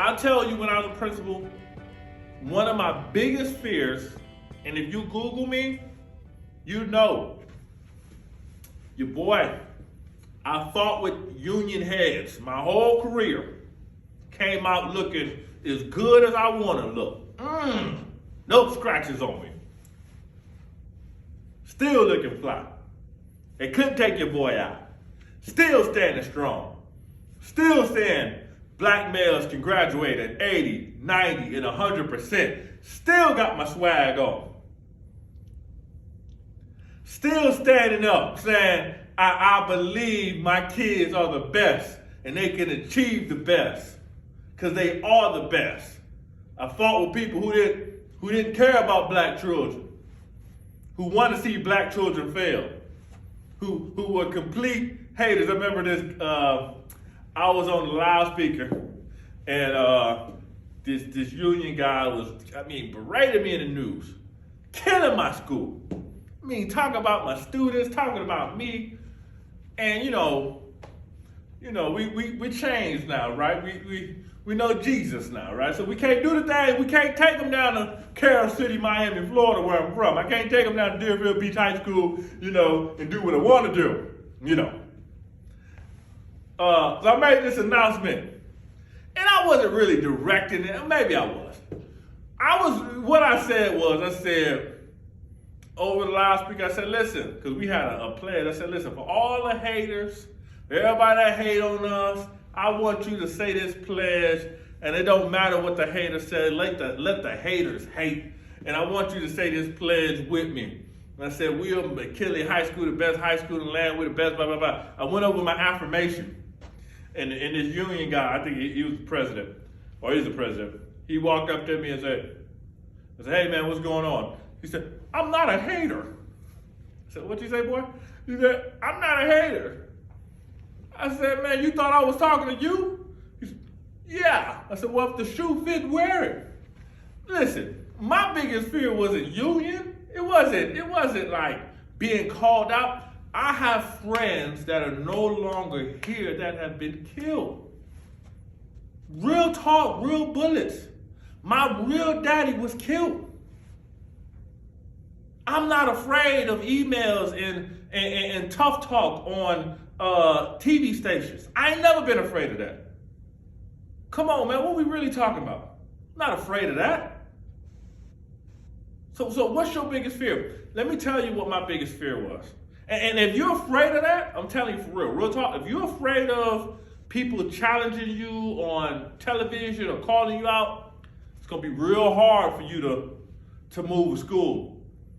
I'll tell you when I was a principal, one of my biggest fears, and if you Google me, you know, your boy, I fought with union heads my whole career. Came out looking as good as I want to look. No scratches on me. Still looking fly. They couldn't take your boy out. Still standing strong. Still saying black males can graduate at 80, 90, and 100%. Still got my swag on. Still standing up saying, I believe my kids are the best and they can achieve the best because they are the best. I fought with people who didn't care about black children, who want to see black children fail, who were complete haters. I remember this, I was on the loudspeaker and this union guy was, berating me in the news, killing my school. Talking about my students, talking about me. And we changed now, right? We know Jesus now, right? So we can't do the thing. We can't take them down to Carroll City, Miami, Florida, where I'm from. I can't take them down to Deerfield Beach High School, and do what I want to do, So I made this announcement, and I wasn't really directing it. Maybe I was. What I said over the loudspeaker, I said, listen, because we had a pledge. I said, listen, for all the haters, everybody that hate on us, I want you to say this pledge, and it don't matter what the haters say. Let the haters hate, and I want you to say this pledge with me. And I said, we are McKinley High School, the best high school in the land, we're the best, blah, blah, blah. I went over my affirmation, and this union guy, I think he was the president, or he's the president, he walked up to me and said, hey man, what's going on? He said, I'm not a hater. I said, what'd you say, boy? He said, I'm not a hater. I said, man, you thought I was talking to you? He said, yeah. I said, well, if the shoe fit, wear it. Listen, my biggest fear wasn't union. It wasn't like being called out. I have friends that are no longer here that have been killed. Real talk, real bullets. My real daddy was killed. I'm not afraid of emails and tough talk on TV stations. I ain't never been afraid of that. Come on, man, what we really talking about? I'm not afraid of that. So what's your biggest fear? Let me tell you what my biggest fear was. And if you're afraid of that, I'm telling you for real talk, if you're afraid of people challenging you on television or calling you out, it's gonna be real hard for you to move to school.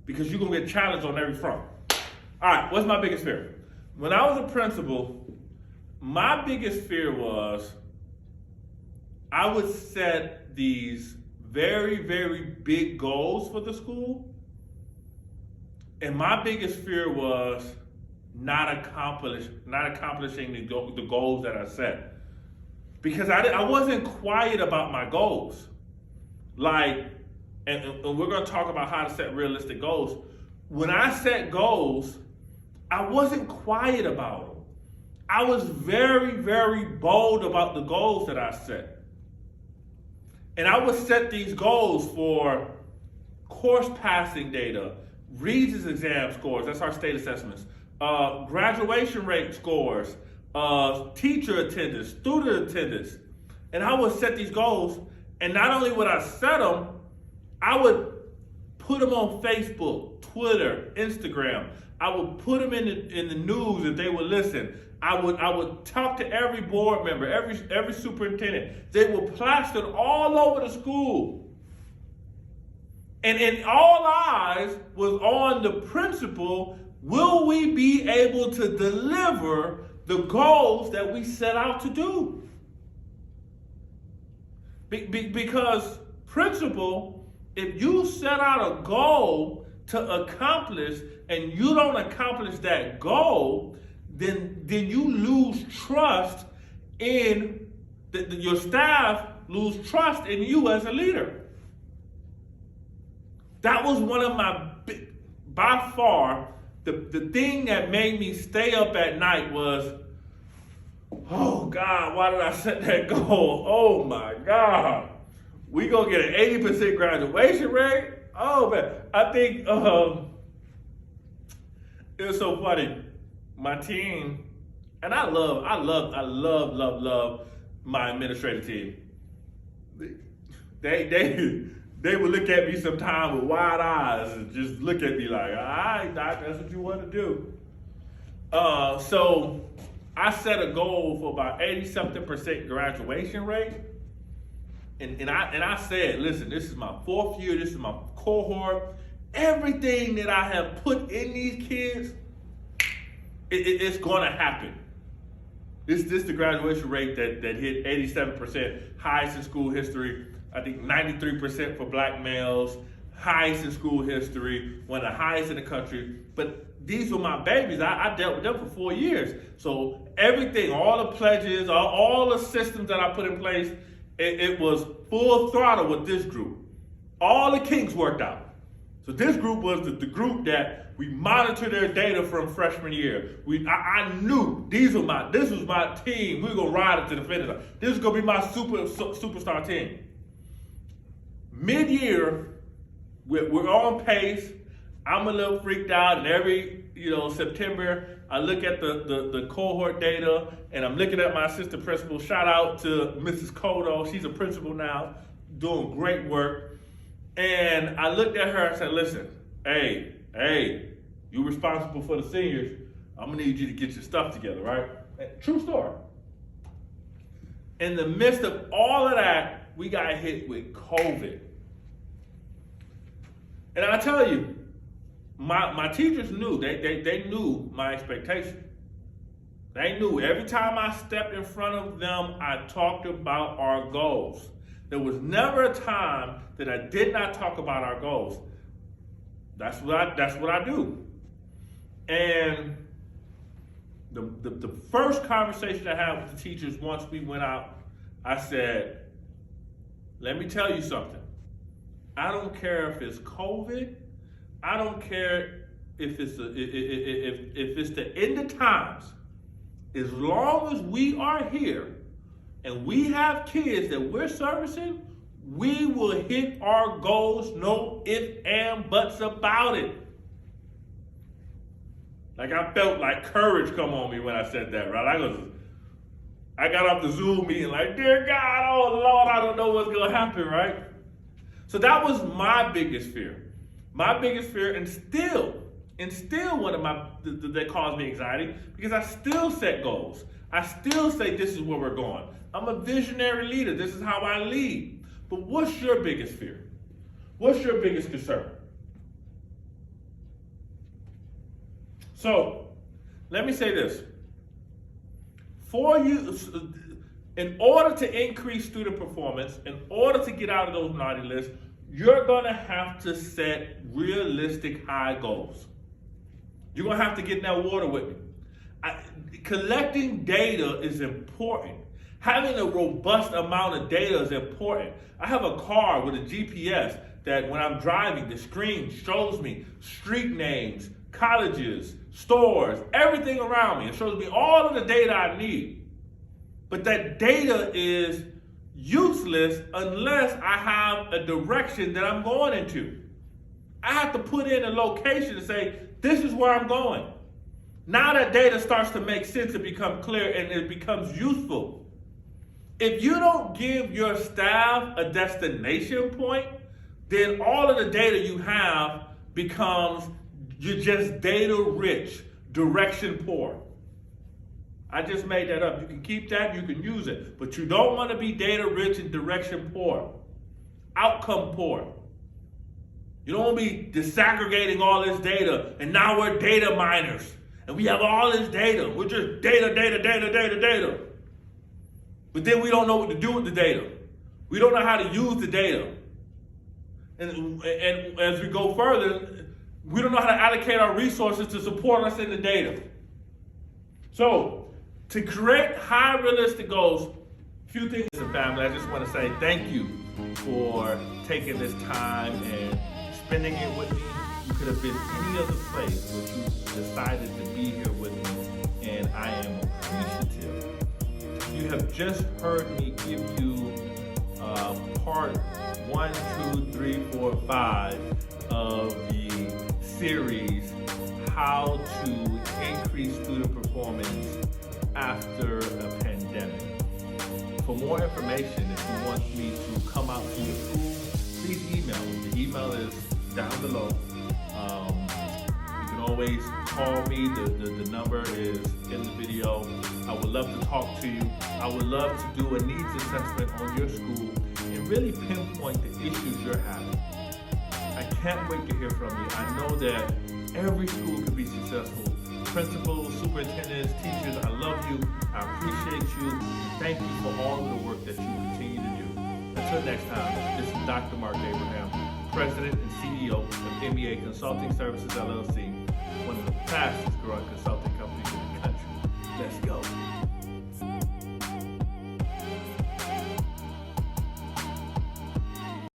Because you're gonna get challenged on every front. All right, what's my biggest fear? When I was a principal, my biggest fear was I would set these very, very big goals for the school. And my biggest fear was not accomplishing the goals that I set. Because I wasn't quiet about my goals. And we're going to talk about how to set realistic goals. When I set goals, I wasn't quiet about them. I was very, very bold about the goals that I set. And I would set these goals for course passing data, Regents exam scores, that's our state assessments, graduation rate scores, teacher attendance, student attendance. And I would set these goals, and not only would I set them, I would put them on Facebook, Twitter, Instagram. I would put them in the news if they would listen. I would talk to every board member, every superintendent. They were plastered all over the school. And all eyes was on the principal. Will we be able to deliver the goals that we set out to do? Because principal, if you set out a goal to accomplish and you don't accomplish that goal, then you lose trust in your staff, lose trust in you as a leader. That was one of my, by far, the thing that made me stay up at night was, Oh God, why did I set that goal? Oh my God. We gonna get an 80% graduation rate? Oh man, I think it was so funny. My team, and I love my administrative team. They would look at me sometime with wide eyes and just look at me like, all right, Doc, that's what you want to do. So I set a goal for about 80-something% graduation rate. And I said, listen, this is my 4th year, this is my cohort. Everything that I have put in these kids, it's gonna happen. This the graduation rate that hit 87%, highest in school history. I think 93% for black males, highest in school history, one of the highest in the country. But these were my babies. I dealt with them for 4 years. So everything, all the pledges, all the systems that I put in place, it was full throttle with this group. All the kinks worked out. So this group was the group that we monitored their data from freshman year. I knew this was my team. We were gonna ride it to the finish line. This is gonna be my superstar team. Mid-year, we're on pace. I'm a little freaked out, and every September I look at the cohort data, and I'm looking at my assistant principal. Shout out to Mrs. Kodo. She's a principal now, doing great work. And I looked at her and said, listen, hey, you're responsible for the seniors. I'm gonna need you to get your stuff together, right? True story. In the midst of all of that, we got hit with COVID. And I tell you, my teachers knew, they knew my expectation. They knew every time I stepped in front of them, I talked about our goals. There was never a time that I did not talk about our goals. That's what I do. And the first conversation I had with the teachers once we went out, I said, let me tell you something. I don't care if it's COVID. I don't care if it's the end of times. As long as we are here and we have kids that we're servicing, we will hit our goals, no ifs and buts about it. Like I felt like courage come on me when I said that, right? I got off the Zoom meeting like, dear God, oh Lord, I don't know what's gonna happen, right? So that was my biggest fear. My biggest fear, and still one of that caused me anxiety, because I still set goals. I still say this is where we're going. I'm a visionary leader. This is how I lead. But what's your biggest fear? What's your biggest concern? So, let me say this. In order to increase student performance, in order to get out of those naughty lists, you're gonna have to set realistic high goals. You're gonna have to get in that water with me. Collecting data is important. Having a robust amount of data is important. I have a car with a GPS that when I'm driving, the screen shows me street names, colleges, stores, everything around me. It shows me all of the data I need. But that data is useless unless I have a direction that I'm going into. I have to put in a location to say, this is where I'm going. Now that data starts to make sense, it becomes clear and it becomes useful. If you don't give your staff a destination point, then all of the data you have becomes, you're just data rich, direction poor. I just made that up. You can keep that, you can use it, but you don't want to be data rich and direction poor, outcome poor. You don't want to be disaggregating all this data, and now we're data miners, and we have all this data. We're just data. But then we don't know what to do with the data. We don't know how to use the data. And as we go further, we don't know how to allocate our resources to support us in the data. So, to create high realistic goals, few things, family, I just want to say thank you for taking this time and spending it with me. You could have been any other place, but you decided to be here with me, and I am appreciative You have just heard me give you part 1, 2, 3, 4, 5 of the series, How to Increase Student Performance After a Pandemic. For more information, if you want me to come out to your school, please email me. The email is down below. You can always call me. The number is in the video. I would love to talk to you. I would love to do a needs assessment on your school and really pinpoint the issues you're having. I can't wait to hear from you. I know that every school can be successful. Principals, superintendents, teachers, I love you. I appreciate you. Thank you for all of the work that you continue to do. Until next time, this is Dr. Mark Abraham, President and CEO of MEA Consulting Services, LLC, one of the fastest growing